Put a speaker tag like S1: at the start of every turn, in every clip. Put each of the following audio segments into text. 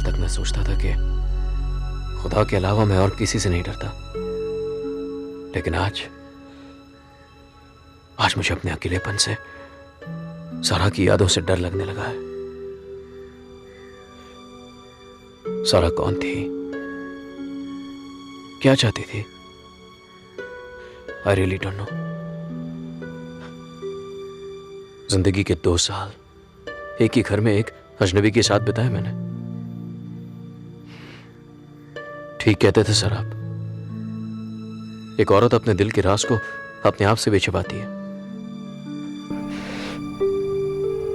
S1: तक मैं सोचता था कि खुदा के अलावा मैं और किसी से नहीं डरता, लेकिन आज मुझे अपने अकेलेपन से, सारा की यादों से डर लगने लगा है। सारा कौन थी, क्या चाहती थी? I really don't know. जिंदगी के 2 साल एक ही घर में एक अजनबी के साथ बिताए मैंने। ठीक कहते थे सर आप, एक औरत अपने दिल के राज को अपने आप से भी छिपाती है।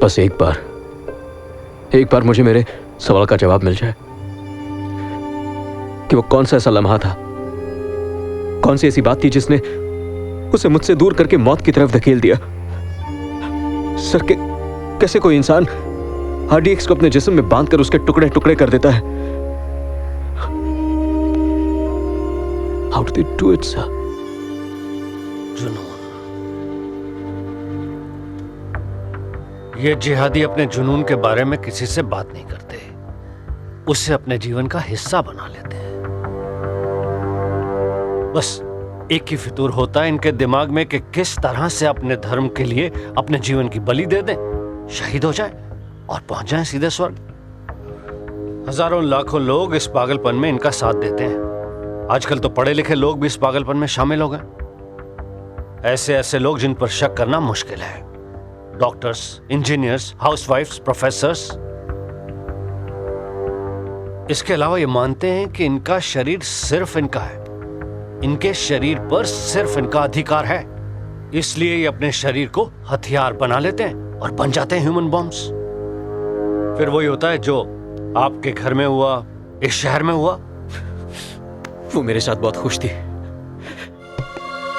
S1: बस एक बार मुझे मेरे सवाल का जवाब मिल जाए कि वो कौन सा ऐसा लम्हा था, कौन सी ऐसी बात थी जिसने उसे मुझसे दूर करके मौत की तरफ धकेल दिया। सर, कैसे कोई इंसान RDX को अपने जिस्म में बांधकर उसके टुकड़े टुकड़े कर देता है? How do they do it, sir?
S2: जुनून। ये जिहादी अपने जुनून के बारे में किसी से बात नहीं करते, उसे अपने जीवन का हिस्सा बना लेते हैं। बस एक ही फितूर होता है इनके दिमाग में कि किस तरह से अपने धर्म के लिए अपने जीवन की बलि दे दें, शहीद हो जाए और पहुंच जाएं सीधे स्वर्ग। हजारों लाखों लोग इस पागलपन में इनका साथ देते हैं। आजकल तो पढ़े लिखे लोग भी इस पागलपन में शामिल हो गए। ऐसे लोग जिन पर शक करना मुश्किल है, डॉक्टर्स, इंजीनियर्स, हाउसवाइफ्स, प्रोफेसर्स। इसके अलावा ये मानते हैं कि इनका शरीर सिर्फ इनका है, इनके शरीर पर सिर्फ इनका अधिकार है, इसलिए ये अपने शरीर को हथियार बना लेते हैं और बन जाते हैं ह्यूमन बॉम्ब्स। फिर वही होता है जो आपके घर में हुआ, इस शहर में हुआ।
S1: वो मेरे साथ बहुत खुश थी,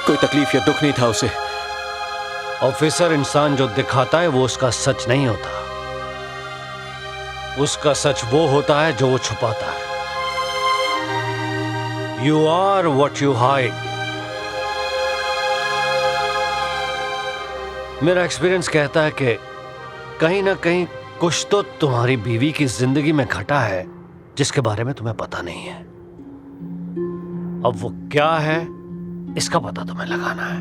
S1: कोई तकलीफ या दुख नहीं था उसे।
S2: ऑफिसर, इंसान जो दिखाता है वो उसका सच नहीं होता, उसका सच वो होता है जो वो छुपाता है। You are what you hide. मेरा एक्सपीरियंस कहता है कि कहीं ना कहीं कुछ तो तुम्हारी बीवी की जिंदगी में घटा है जिसके बारे में तुम्हें पता नहीं है। अब वो क्या है, इसका पता तुम्हें लगाना है।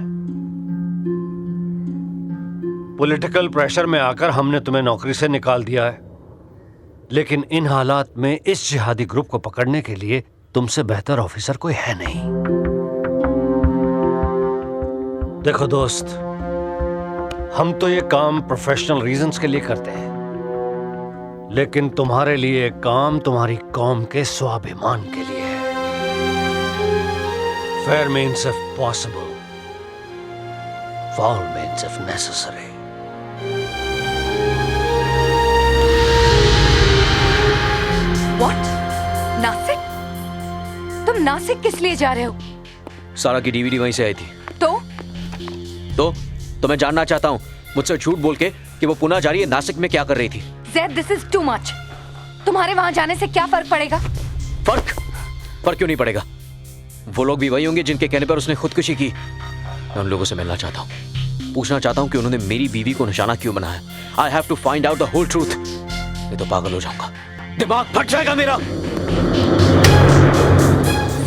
S2: पॉलिटिकल प्रेशर में आकर हमने तुम्हें नौकरी से निकाल दिया है, लेकिन इन हालात में इस जिहादी ग्रुप को पकड़ने के लिए तुमसे बेहतर ऑफिसर कोई है नहीं। देखो दोस्त, हम तो ये काम प्रोफेशनल रीजंस के लिए करते हैं, लेकिन तुम्हारे लिए काम तुम्हारी कौम के स्वाभिमान के लिए है। Fair means if possible, foul means if necessary.
S3: What? Nashik? तुम नासिक किस लिए जा रहे हो?
S1: सारा की DVD वहीं से आई थी। तो मैं जानना चाहता हूँ, मुझसे झूठ बोल के कि वो पुणे जा रही है, नासिक में क्या कर रही थी?
S3: ज़ैद, this is too much. तुम्हारे वहां जाने से क्या फर्क पड़ेगा?
S1: फर्क क्यों नहीं पड़ेगा? वो लोग भी वही होंगे जिनके कहने पर उसने खुदकुशी की। मैं उन लोगों से मिलना चाहता हूँ, पूछना चाहता हूँ कि उन्होंने मेरी बीवी को निशाना क्यों बनाया। I have to find out the whole truth. मैं तो पागल हो जाऊंगा, दिमाग फट जाएगा मेरा।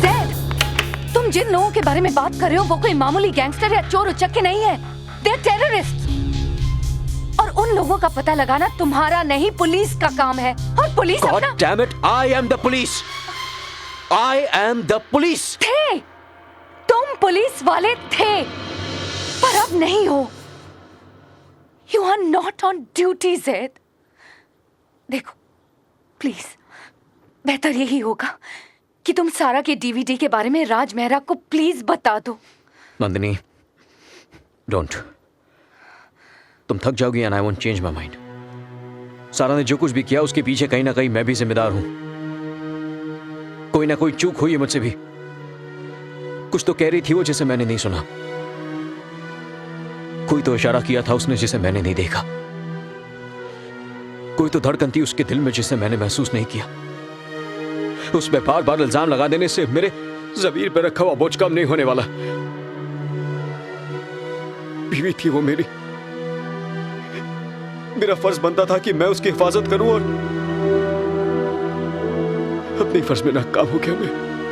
S3: ज़ैद, तुम जिन लोगों के बारे में बात कर रहे हो वो कोई मामूली गैंगस्टर या चोर उचक्के नहीं है। They're terrorists. और उन लोगों का पता लगाना तुम्हारा नहीं, पुलिस का काम है। और police
S1: God damn it, I am the police. I am the police.
S3: थे, तुम पुलिस वाले थे, पर अब नहीं हो। You are not on duty, ज़ैद। देखो, प्लीज, बेहतर यही होगा कि तुम सारा के DVD के बारे में राज मेहरा को प्लीज बता दो।
S1: नंदिनी, डोंट। तुम थक जाओगी and I won't change my mind. सारा ने जो कुछ भी किया उसके पीछे कहीं ना कहीं मैं भी जिम्मेदार हूं। कोई ना कोई चूक हुई है मुझसे भी। कुछ तो कह रही थी वो जिसे मैंने नहीं सुना, कोई तो इशारा किया था उसने जिसे मैंने नहीं देखा, कोई तो धड़कन थी उसके दिल में जिसे मैंने महसूस नहीं किया। उस पे बार बार इल्जाम लगा देने से मेरे ज़मीर पे रखा हुआ बोझ कम नहीं होने वाला। बीवी थी वो मेरी, मेरा फर्ज बनता था कि मैं उसकी हिफाजत करूं, और अपने फर्ज में नाकाम हो गया मैं।